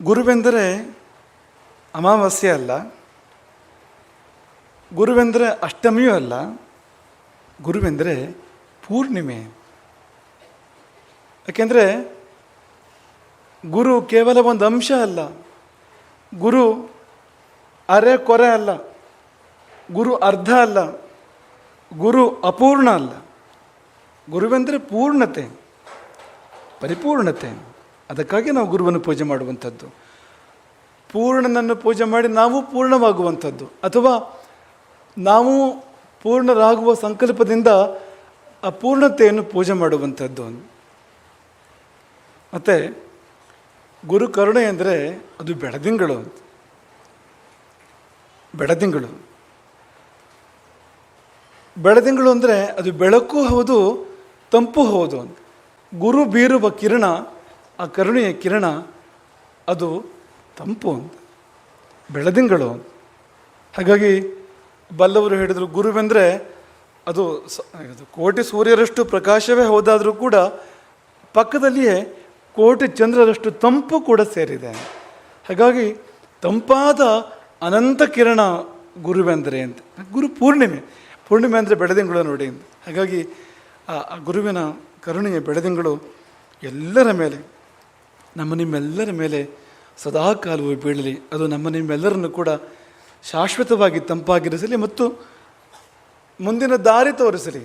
ಗುರುವೆಂದರೆ ಅಮಾವಾಸ್ಯೆ ಅಲ್ಲ, ಗುರುವೆಂದರೆ ಅಷ್ಟಮಿಯೂ ಅಲ್ಲ, ಗುರುವೆಂದರೆ ಪೂರ್ಣಿಮೆ. ಯಾಕೆಂದರೆ ಗುರು ಕೇವಲ ಒಂದು ಅಂಶ ಅಲ್ಲ, ಗುರು ಅರೆ ಕೊರೆ ಅಲ್ಲ, ಗುರು ಅರ್ಧ ಅಲ್ಲ, ಗುರು ಅಪೂರ್ಣ ಅಲ್ಲ. ಗುರುವೆಂದರೆ ಪೂರ್ಣತೆ, ಪರಿಪೂರ್ಣತೆ. ಅದಕ್ಕಾಗಿ ನಾವು ಗುರುವನ್ನು ಪೂಜೆ ಮಾಡುವಂಥದ್ದು. ಪೂರ್ಣನನ್ನು ಪೂಜೆ ಮಾಡಿ ನಾವು ಪೂರ್ಣವಾಗುವಂಥದ್ದು, ಅಥವಾ ನಾವು ಪೂರ್ಣರಾಗುವ ಸಂಕಲ್ಪದಿಂದ ಅಪೂರ್ಣತೆಯನ್ನು ಪೂಜೆ ಮಾಡುವಂಥದ್ದು. ಮತ್ತು ಗುರು ಕರುಣೆ ಅಂದರೆ ಅದು ಬೆಳದಿಂಗಳು. ಬೆಳದಿಂಗಳು ಬೆಳದಿಂಗಳು ಅಂದರೆ ಅದು ಬೆಳಕು ಹೌದು, ತಂಪು ಹೌದು. ಗುರು ಬೀರುವ ಕಿರಣ, ಆ ಕರುಣೆಯ ಕಿರಣ, ಅದು ತಂಪು ಅಂತ, ಬೆಳದಿಂಗಳು. ಹಾಗಾಗಿ ಬಲ್ಲವರು ಹೇಳಿದರು, ಗುರುವೆಂದರೆ ಅದು ಕೋಟಿ ಸೂರ್ಯರಷ್ಟು ಪ್ರಕಾಶವೇ ಹೋದಾದರೂ ಕೂಡ ಪಕ್ಕದಲ್ಲಿಯೇ ಕೋಟಿ ಚಂದ್ರರಷ್ಟು ತಂಪು ಕೂಡ ಸೇರಿದೆ. ಹಾಗಾಗಿ ತಂಪಾದ ಅನಂತ ಕಿರಣ ಗುರುವೆಂದರೆ ಅಂತ. ಗುರು ಪೂರ್ಣಿಮೆ, ಪೂರ್ಣಿಮೆ ಅಂದರೆ ಬೆಳದಿಂಗಳು ನೋಡಿ ಅಂತ. ಹಾಗಾಗಿ ಆ ಗುರುವಿನ ಕರುಣೆಯ ಬೆಳದಿಂಗಳು ಎಲ್ಲರ ಮೇಲೆ, ನಿಮ್ಮೆಲ್ಲರ ಮೇಲೆ ಸದಾ ಕಾಲವು ಬೀಳಲಿ. ಅದು ನಿಮ್ಮೆಲ್ಲರನ್ನು ಕೂಡ ಶಾಶ್ವತವಾಗಿ ತಂಪಾಗಿರಿಸಲಿ ಮತ್ತು ಮುಂದಿನ ದಾರಿ ತೋರಿಸಲಿ.